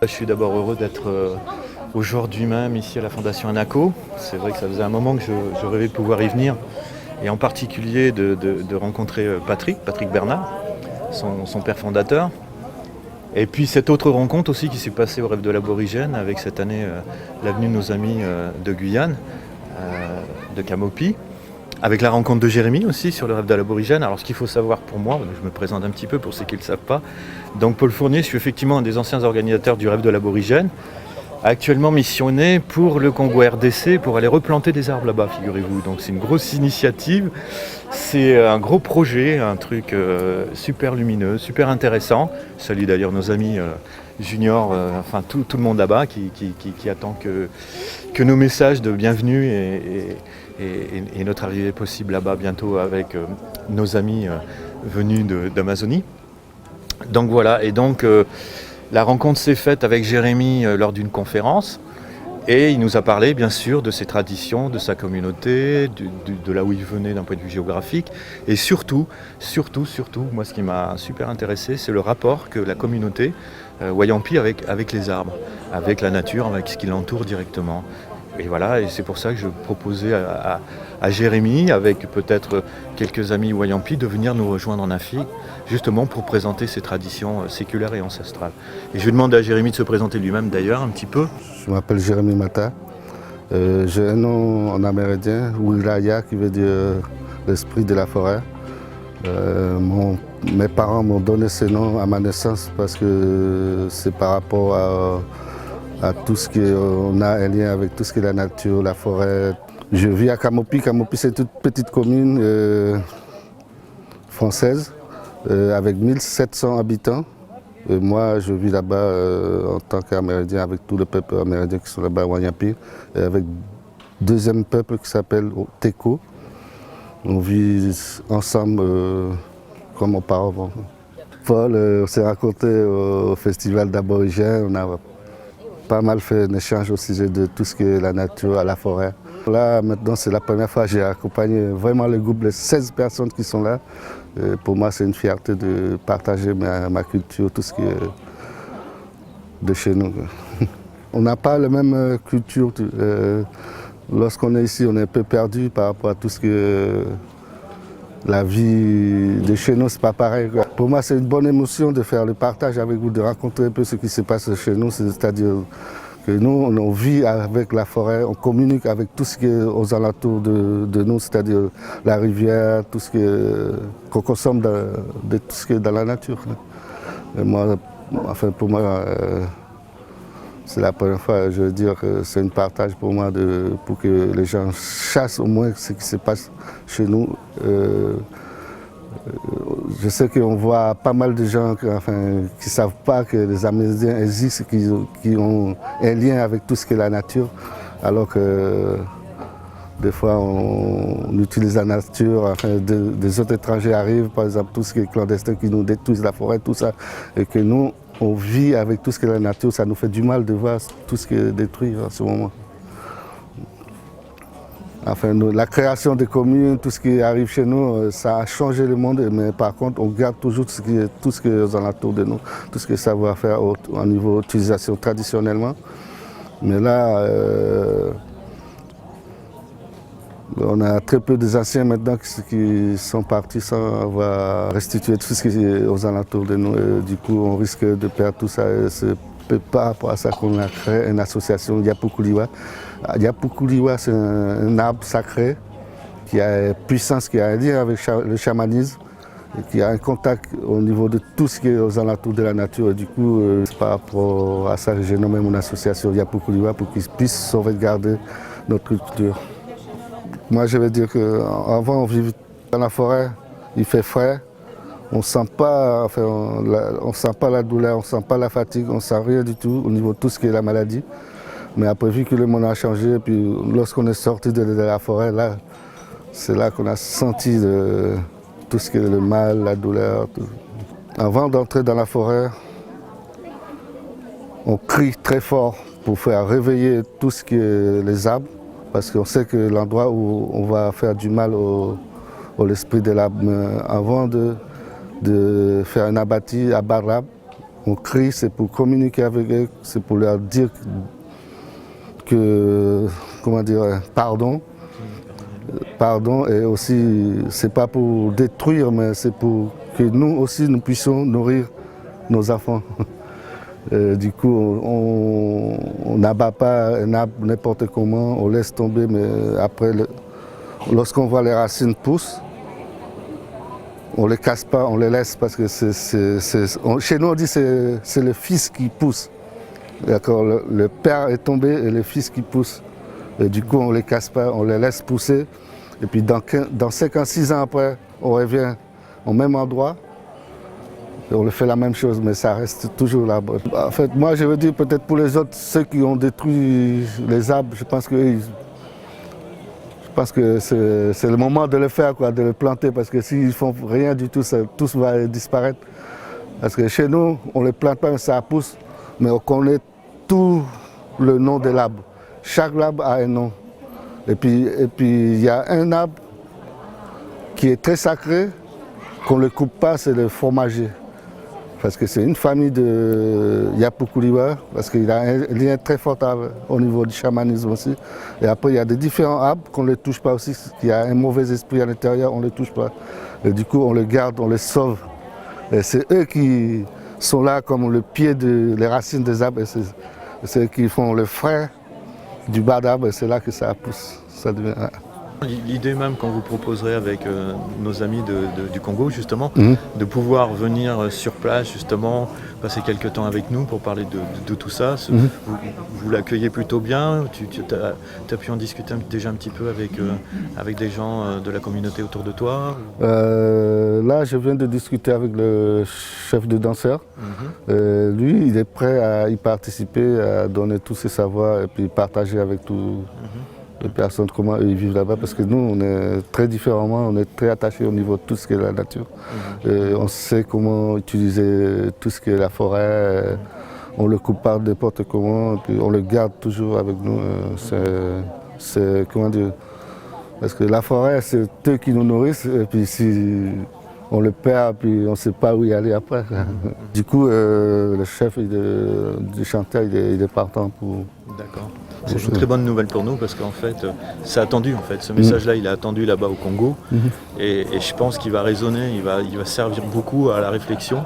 Je suis d'abord heureux d'être aujourd'hui même ici à la Fondation Anaco. C'est vrai que ça faisait un moment que je rêvais de pouvoir y venir et en particulier de rencontrer Patrick Bernard, son père fondateur. Et puis cette autre rencontre aussi qui s'est passée au Rêve de l'Aborigène avec cette année la venue de nos amis de Guyane, de Camopi. Avec la rencontre de Jérémy aussi sur le Rêve de l'Aborigène. Alors ce qu'il faut savoir pour moi, je me présente un petit peu pour ceux qui ne le savent pas. Donc Paul Fournier, je suis effectivement un des anciens organisateurs du Rêve de l'Aborigène, actuellement missionné pour le Congo RDC pour aller replanter des arbres là-bas, figurez-vous. Donc c'est une grosse initiative, c'est un gros projet, un truc super lumineux, super intéressant. Je salue d'ailleurs nos amis juniors, enfin tout le monde là-bas qui attend que nos messages de bienvenue et notre arrivée possible là-bas bientôt avec nos amis venus d'Amazonie. Donc voilà, et donc la rencontre s'est faite avec Jérémy lors d'une conférence et il nous a parlé bien sûr de ses traditions, de sa communauté, de là où il venait d'un point de vue géographique et surtout, moi ce qui m'a super intéressé, c'est le rapport que la communauté Wayampi avec les arbres, avec la nature, avec ce qui l'entoure directement. Et voilà, et c'est pour ça que je proposais à Jérémy, avec peut-être quelques amis Wayampi, de venir nous rejoindre en Afrique, justement pour présenter ces traditions séculaires et ancestrales. Et je vais demander à Jérémy de se présenter lui-même d'ailleurs un petit peu. Je m'appelle Jérémy Mata. J'ai un nom en amérindien, Wilaya, qui veut dire l'esprit de la forêt. Mes parents m'ont donné ce nom à ma naissance parce que c'est par rapport à tout ce qu'on a un lien avec tout ce qui est la nature, la forêt. Je vis à Camopi. Camopi, c'est une toute petite commune française avec 1700 habitants. Et moi, je vis là-bas en tant qu'Amérindien avec tout le peuple amérindien qui sont là-bas à Wayampi, et avec deuxième peuple qui s'appelle Teko. On vit ensemble comme auparavant. Paul, on s'est rencontrés au festival d'Aborigènes. On a pas mal fait un échange au sujet de tout ce qui est la nature, la forêt. Là, maintenant, c'est la première fois que j'ai accompagné vraiment le groupe de 16 personnes qui sont là. Pour moi, c'est une fierté de partager ma culture, tout ce qui est de chez nous. On n'a pas la même culture. Lorsqu'on est ici, on est un peu perdu par rapport à tout ce que la vie de chez nous, c'est pas pareil. Pour moi, c'est une bonne émotion de faire le partage avec vous, de rencontrer un peu ce qui se passe chez nous. C'est-à-dire que nous, on vit avec la forêt, on communique avec tout ce qui est aux alentours de nous, c'est-à-dire la rivière, tout ce qu'on consomme de tout ce qui est dans la nature. Et moi, enfin, pour moi, c'est la première fois, je veux dire que c'est un partage pour moi pour que les gens chassent au moins ce qui se passe chez nous. Je sais qu'on voit pas mal de gens qui ne savent pas que les Amérindiens existent, qui ont un lien avec tout ce qui est la nature, alors que des fois on utilise la nature, des autres étrangers arrivent, par exemple tout ce qui est clandestin qui nous détruisent la forêt, tout ça, et que nous, on vit avec tout ce qui est la nature, ça nous fait du mal de voir tout ce qui est détruit en ce moment. Enfin, la création des communes, tout ce qui arrive chez nous, ça a changé le monde, mais par contre, on garde toujours tout ce qui est aux alentours de nous, tout ce qui est savoir-faire au niveau d'utilisation traditionnellement. Mais là, on a très peu des anciens maintenant qui sont partis sans avoir restitué tout ce qui est aux alentours de nous. Et du coup, on risque de perdre tout ça. C'est par rapport à ça qu'on a créé une association Yapukuliwa. Yapukuliwa, c'est un arbre sacré qui a une puissance, qui a un lien avec le chamanisme, et qui a un contact au niveau de tout ce qui est aux alentours de la nature. Et du coup, par rapport à ça, j'ai nommé mon association Yapukuliwa pour qu'ils puissent sauvegarder notre culture. Moi, je veux dire qu'avant, on vivait dans la forêt, il fait frais, on ne sent pas la douleur, on ne sent pas la fatigue, on ne sent rien du tout au niveau de tout ce qui est la maladie. Mais après, vu que le monde a changé, puis lorsqu'on est sorti de la forêt, là, c'est là qu'on a senti tout ce qui est le mal, la douleur. Tout. Avant d'entrer dans la forêt, on crie très fort pour faire réveiller tout ce qui est les arbres, parce qu'on sait que l'endroit où on va faire du mal au l'esprit de l'arbre. Avant de faire un abattis à barbe, on crie, c'est pour communiquer avec eux, c'est pour leur dire que, comment dire, pardon. Pardon, et aussi, c'est pas pour détruire, mais c'est pour que nous aussi, nous puissions nourrir nos enfants. Du coup, on n'abat pas un arbre n'importe comment, on laisse tomber, mais après, lorsqu'on voit les racines pousser, on ne les casse pas, on les laisse parce que chez nous on dit que c'est le fils qui pousse. D'accord, le père est tombé et le fils qui pousse. Et du coup, on ne les casse pas, on les laisse pousser. Et puis dans 5 ans, 6 ans après, on revient au même endroit. Et on le fait la même chose, mais ça reste toujours là. En fait, moi, je veux dire, peut-être pour les autres, ceux qui ont détruit les arbres, je pense que c'est le moment de le faire, quoi, de le planter, parce que s'ils ne font rien du tout, tout va disparaître. Parce que chez nous, on ne les plante pas, mais ça pousse, mais on connaît tout le nom de l'arbre. Chaque arbre a un nom. Et puis il y a un arbre qui est très sacré, qu'on ne le coupe pas, c'est le fromager. Parce que c'est une famille de Yapoukuliwa, parce qu'il a un lien très fort au niveau du chamanisme aussi. Et après, il y a des différents arbres qu'on ne les touche pas aussi, qu'il y a un mauvais esprit à l'intérieur, on ne les touche pas. Et du coup, on les garde, on les sauve. Et c'est eux qui sont là comme le pied les racines des arbres. C'est eux qui font le frein du bas d'arbre, et c'est là que ça pousse. Ça devient... L'idée même qu'on vous proposerait avec nos amis du Congo justement, de pouvoir venir sur place justement, passer quelques temps avec nous pour parler de tout ça. Vous l'accueillez plutôt bien, tu as pu en discuter déjà un petit peu avec des gens de la communauté autour de toi? Là, je viens de discuter avec le chef de danseur. Lui, il est prêt à y participer, à donner tous ses savoirs et puis partager avec tous les personnes comment ils vivent là-bas, parce que nous, on est très différemment, on est très attachés au niveau de tout ce qui est la nature. On sait comment utiliser tout ce qui est la forêt, on le coupe pas n'importe comment, et puis on le garde toujours avec nous. C'est comment dire, parce que la forêt, c'est eux qui nous nourrissent, et puis si on le perd, puis on ne sait pas où y aller après. Du coup, le chef du chanteur, il est partant pour... D'accord. C'est une très bonne nouvelle pour nous parce qu'en fait, c'est attendu en fait. Ce message-là, il est attendu là-bas au Congo et je pense qu'il va résonner, il va servir beaucoup à la réflexion.